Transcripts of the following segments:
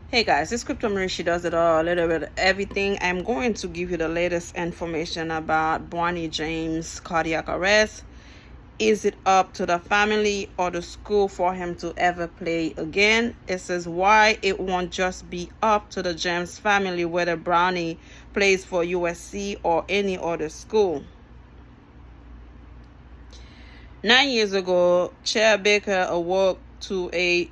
Hey guys, it's Crypto Marie. She does it all, a little bit of everything. I'm going to give you the latest information about Bronny James' cardiac arrest. Is it up to the family or the school for him to ever play again? It says why it won't just be up to the James family whether Bronny plays for USC or any other school. 9 years ago, Chair Baker awoke to a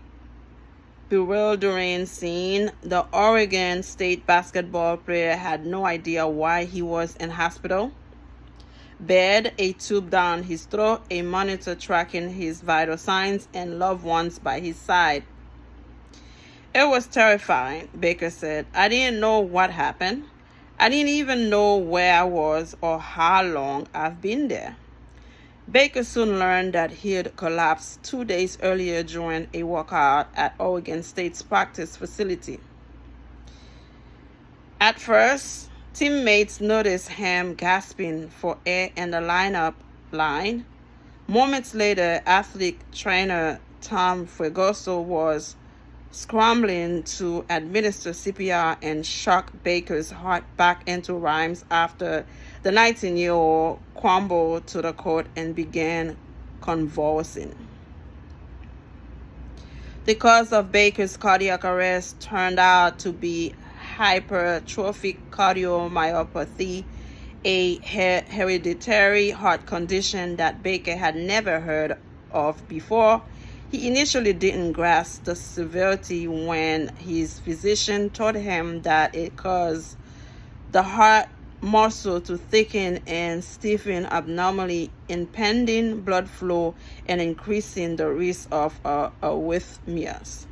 bewildering scene. The Oregon State basketball player had no idea why he was in hospital bed, a tube down his throat, a monitor tracking his vital signs, and loved ones by his side. It was terrifying, Baker said. I didn't know what happened. I didn't even know where I was or how long I've been there. Baker soon learned that he had collapsed 2 days earlier during a workout at Oregon State's practice facility. At first, teammates noticed him gasping for air in the line. Moments later, athlete trainer Tom Fregoso was scrambling to administer CPR and shock Baker's heart back into rhymes after the 19-year-old crumbled to the court and began convulsing. The cause of Baker's cardiac arrest turned out to be hypertrophic cardiomyopathy, a hereditary heart condition that Baker had never heard of before. He initially didn't grasp the severity when his physician told him that it caused the heart muscle to thicken and stiffen abnormally, impeding blood flow and increasing the risk of arrhythmias.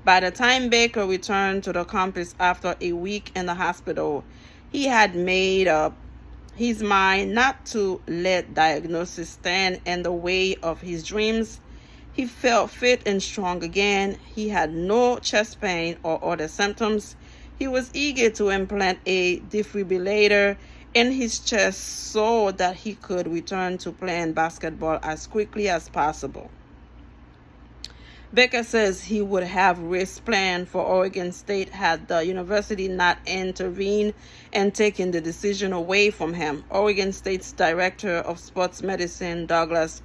By the time Baker returned to the campus after a week in the hospital, he had made up his mind not to let diagnosis stand in the way of his dreams. He felt fit and strong again. He had no chest pain or other symptoms. He was eager to implant a defibrillator in his chest so that he could return to playing basketball as quickly as possible. Baker says he would have risked playing for Oregon State had the university not intervened and taken the decision away from him. Oregon State's director of sports medicine, Douglas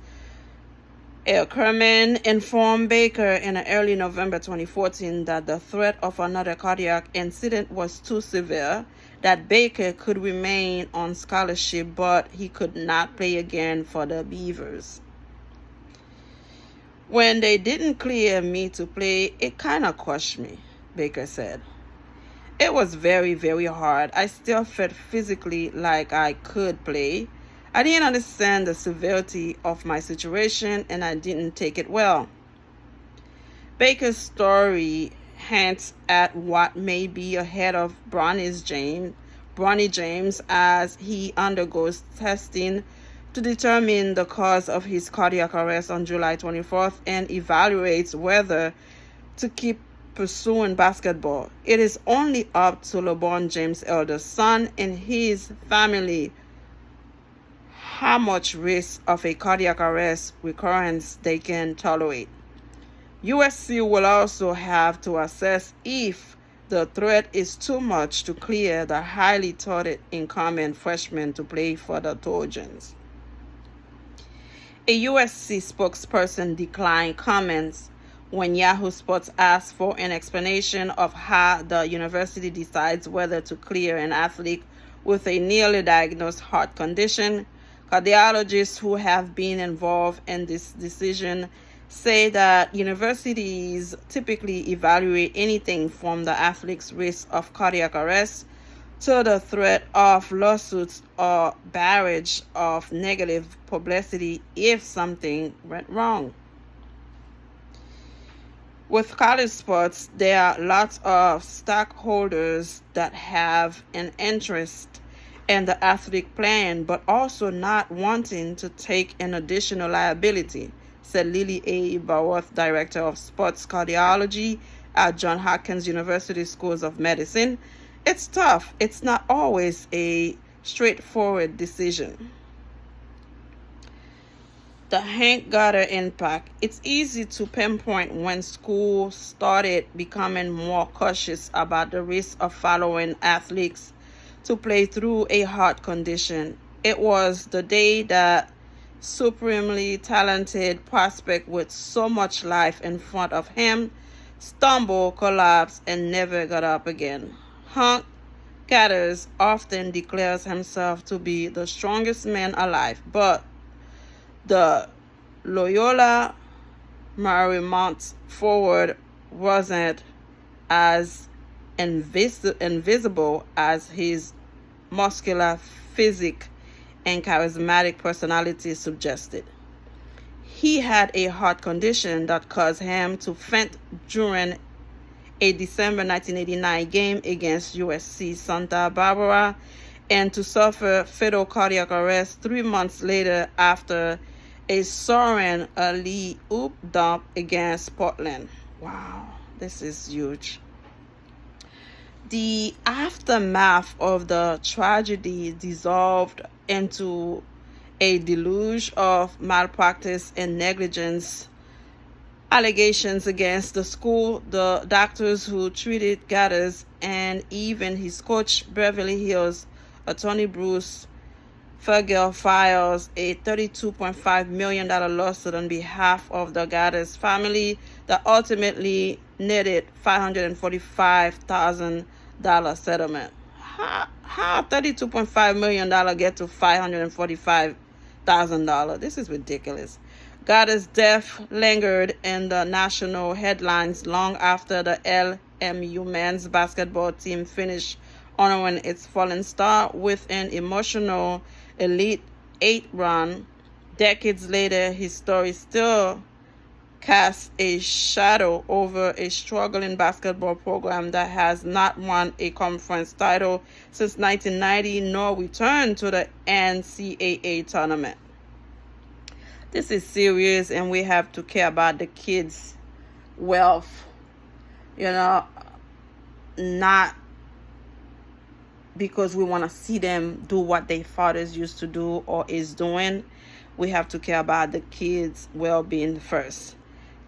Kerman, informed Baker in early November 2014 that the threat of another cardiac incident was too severe, that Baker could remain on scholarship, but he could not play again for the Beavers. When they didn't clear me to play, it kind of crushed me, Baker said. It was very, very hard. I still felt physically like I could play. I didn't understand the severity of my situation, and I didn't take it well. Baker's story hints at what may be ahead of Bronny James as he undergoes testing to determine the cause of his cardiac arrest on July 24th and evaluates whether to keep pursuing basketball. It is only up to LeBron James' eldest son and his family how much risk of a cardiac arrest recurrence they can tolerate. USC will also have to assess if the threat is too much to clear the highly touted incoming freshman to play for the Trojans. A USC spokesperson declined comments when Yahoo Sports asked for an explanation of how the university decides whether to clear an athlete with a newly diagnosed heart condition. Cardiologists who have been involved in this decision say that universities typically evaluate anything from the athlete's risk of cardiac arrest to the threat of lawsuits or barrage of negative publicity if something went wrong. With college sports, there are lots of stockholders that have an interest in the athletic plan, but also not wanting to take an additional liability, said Lily A. Barworth, Director of Sports Cardiology at Johns Hopkins University Schools of Medicine. It's tough. It's not always a straightforward decision. The Hank Garter impact. It's easy to pinpoint when schools started becoming more cautious about the risk of following athletes to play through a heart condition. It was the day that supremely talented prospect with so much life in front of him stumbled, collapsed, and never got up again. Hank Gathers often declares himself to be the strongest man alive, but the Loyola Marymount forward wasn't as invisible as his muscular physique and charismatic personality suggested. He had a heart condition that caused him to faint during a December 1989 game against USC Santa Barbara and to suffer fatal cardiac arrest 3 months later after a soaring alley-oop dump against Portland. Wow, this is huge. The aftermath of the tragedy dissolved into a deluge of malpractice and negligence allegations against the school, the doctors who treated Gathers, and even his coach. Beverly Hills attorney Bruce Fugel files a $32.5 million lawsuit on behalf of the Gathers family that ultimately netted $545,000 settlement. How $32.5 million get to $545,000? This is ridiculous. Gathers' death lingered in the national headlines long after the LMU men's basketball team finished honoring its fallen star with an emotional Elite Eight run. Decades later, his story still casts a shadow over a struggling basketball program that has not won a conference title since 1990 nor returned to the NCAA tournament. This is serious, and we have to care about the kids' wealth, not because we want to see them do what their fathers used to do or is doing. We have to care about the kids' well-being first.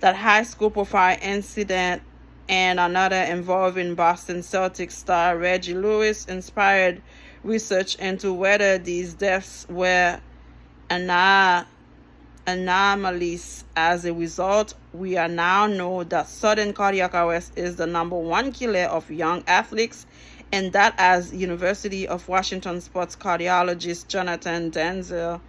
That high school profile incident and another involving Boston Celtics star Reggie Lewis inspired research into whether these deaths were anomalies. As a result, we are now know that sudden cardiac arrest is the number one killer of young athletes, and that, as University of Washington sports cardiologist Jonathan Denzel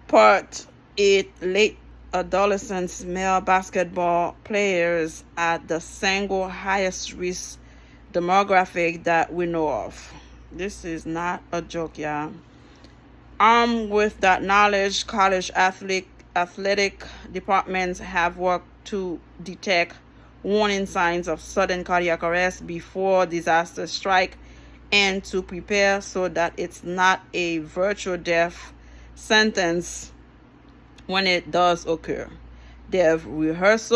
Part 8 late adolescents male basketball players at the single highest risk demographic that we know of. This is not a joke, y'all. Armed with that knowledge, college athletic departments have worked to detect warning signs of sudden cardiac arrest before disaster strike and to prepare so that it's not a virtual death sentence when it does occur. They've rehearsed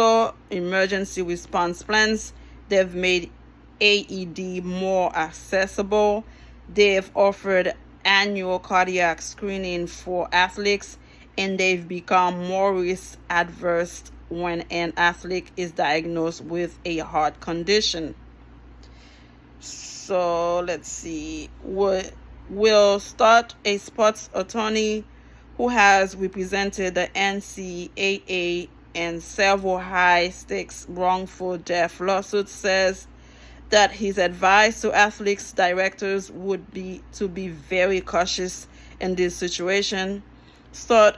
emergency response plans. They've made AED more accessible. They've offered annual cardiac screening for athletes, and they've become more risk adverse when an athlete is diagnosed with a heart condition. So let's see. We'll start a sports attorney who has represented the NCAA in several high-stakes wrongful death lawsuits says that his advice to athletes directors would be to be very cautious in this situation. Stott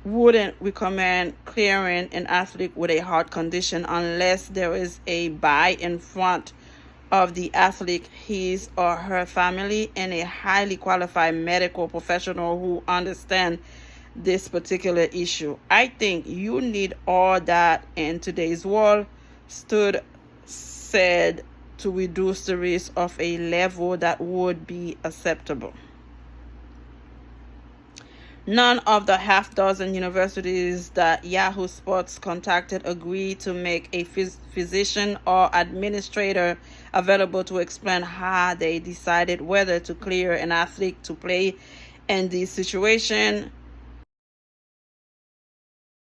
wouldn't recommend clearing an athlete with a heart condition unless there is a buy in front of the athlete, his or her family, and a highly qualified medical professional who understand this particular issue. I think you need all that in today's world, Stott said, to reduce the risk of a level that would be acceptable. None of the half-dozen universities that Yahoo Sports contacted agreed to make a physician or administrator available to explain how they decided whether to clear an athlete to play in this situation.